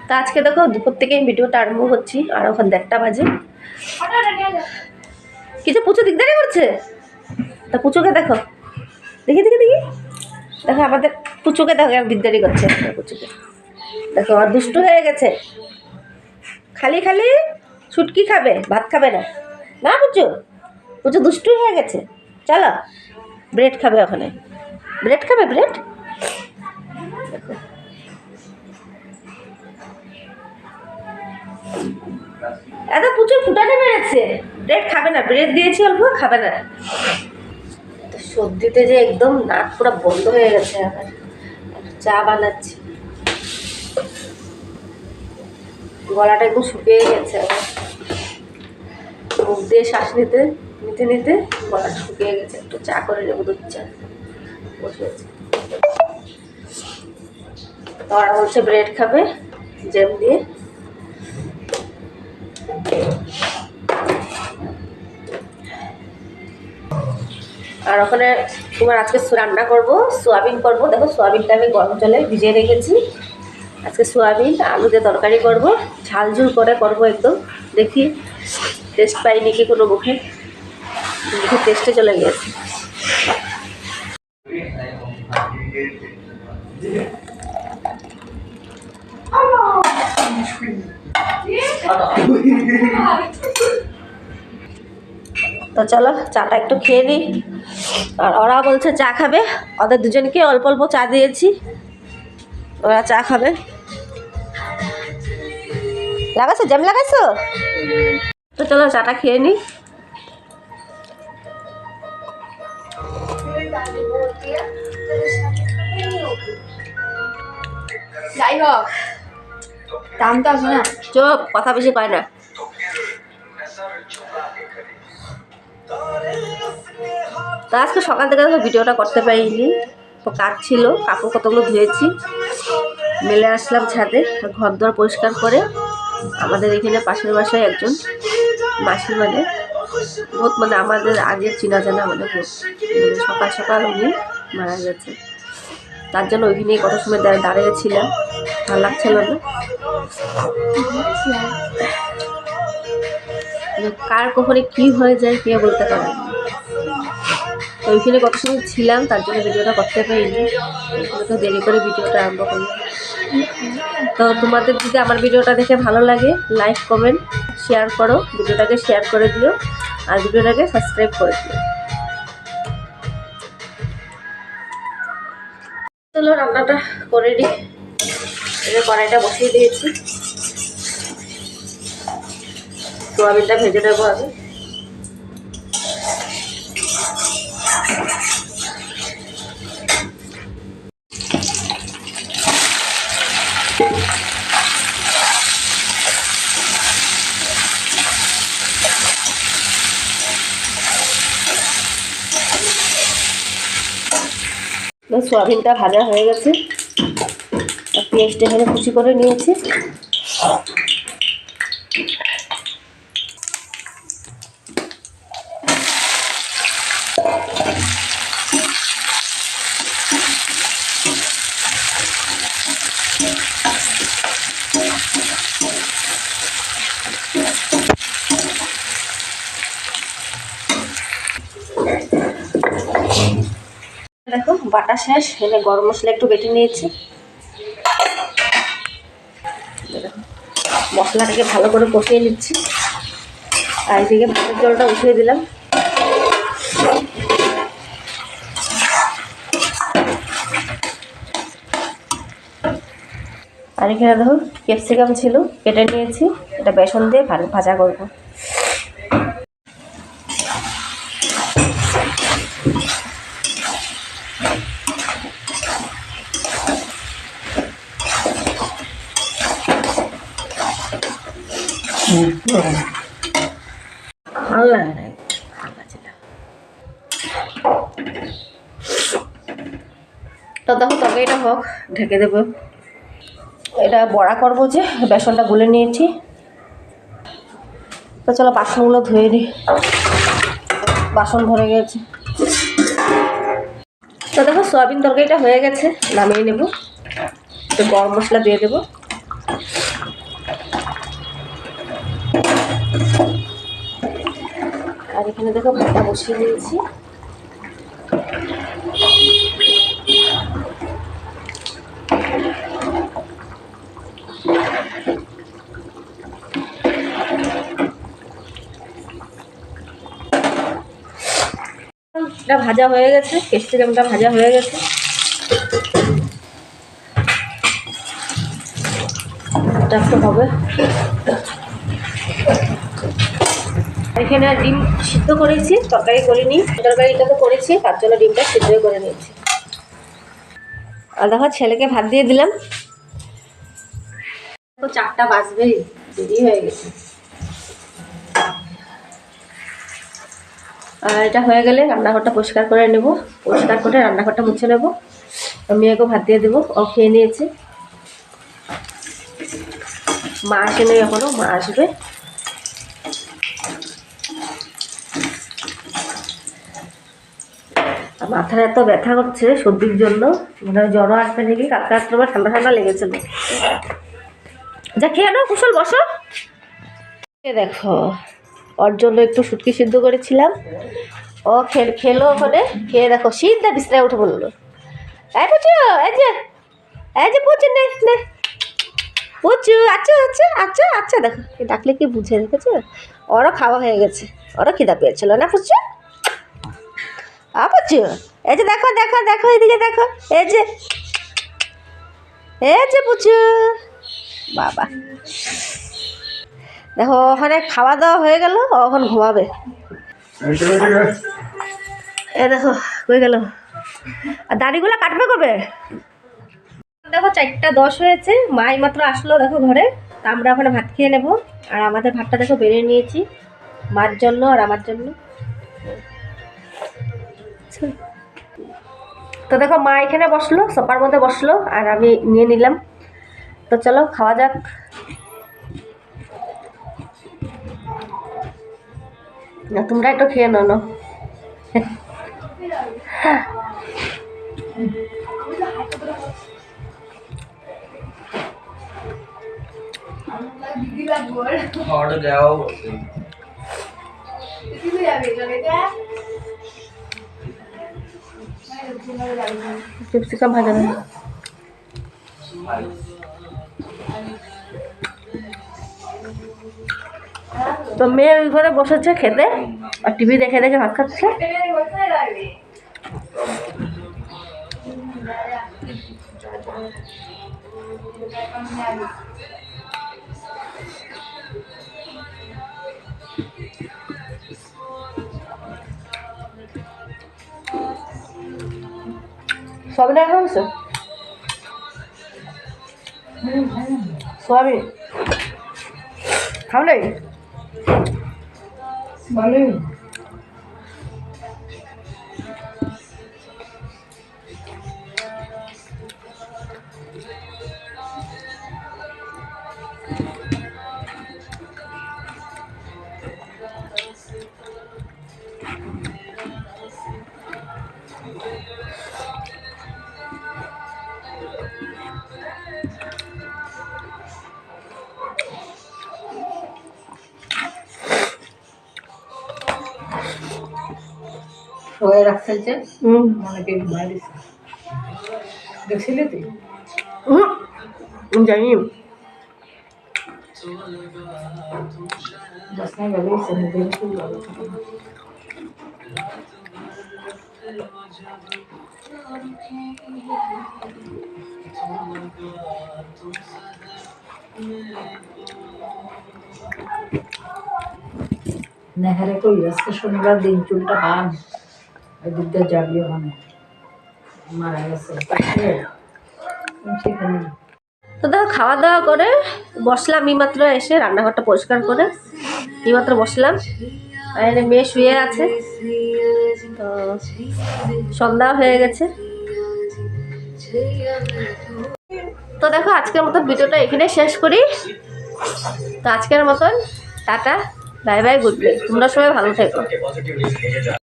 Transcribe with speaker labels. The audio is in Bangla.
Speaker 1: তা আজকে দেখো দুপুর থেকে ভিডিওটা আরম্ভ করছি, আর ওখানে 1:30 বাজে। কিছু পুচু দিকদারি করছে, তা পুচুকে দেখো, দেখি দেখি দেখি দেখো আমাদের পুচুকে দেখো দিকদারি করছে। পুচুকে দেখো আর দুষ্টু হয়ে গেছে, খালি খালি ছুটকি খাবে, ভাত খাবে না। না পুচু, পুচু দুষ্টু হয়ে গেছে। চলো ব্রেড খাবে, ওখানে ব্রেড খাবে, ব্রেড। দেখো এত পুচু ফুটানে মেরেছে, ব্রেড খাবে না, ব্রেড দিয়েছি অল্প, খাবে না। সর্দিতে যে একদম নাক পুরো বন্ধ হয়ে গেছে। আবার চা বানাচ্ছি, গলাটা একদম শুকিয়ে গেছে। আবার মুখ দিয়ে শ্বাস নিতে নিতে নিতে গলাটা শুকিয়ে গেছে। একটু চা করে নেবো, দুধ চা বসেছে। ওরা বলছে ব্রেড খাবে জ্যাম দিয়ে। আর ওখানে তোমার আজকে রান্না করবো, সোয়াবিন করবো। দেখো সোয়াবিনটা আমি গরম জলে ভিজিয়ে রেখেছি। আজকে সোয়াবিন আলু দিয়ে তরকারি করবো, ঝাল ঝুল করে করবো একদম। দেখি টেস্ট পাই নাকি কোনো মুখে, মুখে টেস্টে চলে গেছে। তো চলো চাটা একটু খেয়ে নিই। আর ওরা বলছে চা খাবে, ওদের দুজনকে অল্প অল্প চা দিয়েছি, ওরা চা খাবে। লাগাইছো জ্যাম লাগাইছো? তো চলো চাটা খেয়ে নিই।
Speaker 2: যাই হোক, দাম তো আছে না।
Speaker 1: চুপ, কথা বেশি কয় না। তো আজকে সকাল থেকে দেখো ভিডিওটা করতে পারিনি, তো কাজ ছিল, কাপড় কতগুলো ধুয়েছি, মেলে আসলাম ছাদে। ঘর দর পরিষ্কার করে আমাদের এখানে পাশের বাসায় একজন মাসি, মানে আমাদের আগের চিনা জানা, মানে সকাল সকাল উনি মারা গেছে। তার জন্য ওইখানে কত সময় দাঁড়িয়েছিলাম, ভালো লাগছিল না। কার কখনো কি হয়ে যায় কে বলতে পারে। তো ওইখানে কত সময় ছিলাম, তার জন্য ভিডিওটা করতে পারিনি, তো দেরি করে ভিডিওটা আরম্ভ করলাম। তো তোমাদের যদি আমার ভিডিওটা দেখে ভালো লাগে, লাইক কমেন্ট শেয়ার করো, ভিডিওটাকে শেয়ার করে দিও, আর ভিডিওটাকে সাবস্ক্রাইব করে দিও। চলো রান্নাটা করে নিই। কড়াইটা বসিয়ে দিয়েছি, সোয়াবিনটা ভেজে নেবো আগে। সোয়াবিনটা ভাজা হয়ে গেছে, আর পেঁয়াজটা এখানে কুচি করে নিয়েছি। দেখো বাটা শেষ, এনে গরম মশলা একটু বেটে নিয়েছি। মশলাটাকে ভালো করে কষিয়ে নিচ্ছি, আর এদিকে ভাতের জলটা উঠিয়ে দিলাম। আর এখানে দেখো ক্যাপসিকাম ছিল, কেটে নিয়েছি, এটা বেসন দিয়ে ভাজা করবো। ভালো লাগে না, তো দেখো তরকারিটা হোক, ঢেকে দেবো। এটা বড়া করবো, যে বেসনটা গুলে নিয়েছি। তো চলো বাসনগুলো ধুয়ে নিই, বাসন ভরে গেছে। তো দেখো সয়াবিন তরকারিটা হয়ে গেছে, নামিয়ে নেব। একটু গরম মশলা দিয়ে দেবো। আর এখানে দেখো ভাতটা বসিয়ে দিয়েছি। এটা ভাজা হয়ে গেছে, ক্যাপসিকামটা ভাজা হয়ে গেছে। এটা একটু হবে। এখানে ডিম সিদ্ধ করেছি, তরকারি করিনি। তরকারিটা তো করেছি, তার জন্য ডিমটা সিদ্ধ করে নিয়েছি। আর দেখো ছেলেকে ভাত দিয়ে দিলাম। তো 4টা বাজবেই, দেরি হয়ে গেছে। আর এটা হয়ে গেলে রান্নাঘরটা পরিষ্কার করে নেব। পরিষ্কার করে রান্নাঘরটা মুছে নেব। মেয়েকেও ভাত দিয়ে দেবো, ও খেয়ে নিয়েছে। মা আসেনি এখনো, মা আসবে। মাথায় এত ব্যথা করছে সর্দির জন্য, মনে হয় জ্বরও আসবে নাকি। কালকে রাত্রে আমার ঠান্ডা ঠান্ডা লেগেছিল। যা খেয়ে নাও, কুশল বসো। দেখো ওর জন্য একটু শুটকি সিদ্ধ করেছিলাম, ও খেলো ওখানে। খেয়ে দেখো সিদ্ধা বিছনায় উঠে বললো, এই পুচু, এই যে পুচু, নে নে পুচু, আচ্ছা আচ্ছা আচ্ছা আচ্ছা। দেখো ডাকলে কি বুঝে, দেখেছো? ওরও খাওয়া হয়ে গেছে, ওরও খিদা পেয়েছিল না পুচু? পুচু, এই যে দেখো দেখো দেখো, এদিকে দেখো, এই যে পুচু বাবা। দেখো ওখানে খাওয়া দাওয়া হয়ে গেল, ওখানে ঘুমাবে। এ দেখো কই গেল। আর দাড়িগুলো কাটবে কবে? দেখো 4টা 10 হয়েছে, মাই মাত্র আসলো দেখো ঘরে। তা আমরা ওখানে ভাত খেয়ে নেব। আর আমাদের ভাতটা দেখো বেরিয়ে নিয়েছি, মার জন্য আর আমার জন্য। তো দেখো মা এখানে বসলো, সোফার মধ্যে বসলো, আর আমি নিয়ে নিলাম। তো চলো খাওয়া যাক। না তোমরা একটু খেয়ে নাও। ক্যাপসিকাম ভাজা না। তো মেয়ে ওই ঘরে বসেছে খেতে, আর টিভি দেখে দেখে ভাত খাচ্ছে। সবই দেখা হয়েছে সবই খাও নাই ভালোই।
Speaker 3: হয়ে রাখছে যে অনেকে ঘুমাই দিছে, দেখছিলি তুই?
Speaker 1: জানি
Speaker 3: দশটায় বেরিয়েছে, দেখি নেহারে কই আজকে শনিবার দিন, চুলটা বান ওদিকটা যাবি, ওখানে মারা গেছে সেখানে।
Speaker 1: তো দেখো খাওয়া দাওয়া করে বসলাম এইমাত্র, এসে রান্নাঘরটা পরিষ্কার করে এইমাত্র বসলাম। আর এখানে মেয়ে শুয়ে আছে। তো সন্ধ্যা হয়ে গেছে। তো দেখো আজকের মতন ভিডিওটা এখানে শেষ করি। তো আজকের মতন tata, bye bye, good bye. তোমরা সবাই ভালো থেকো।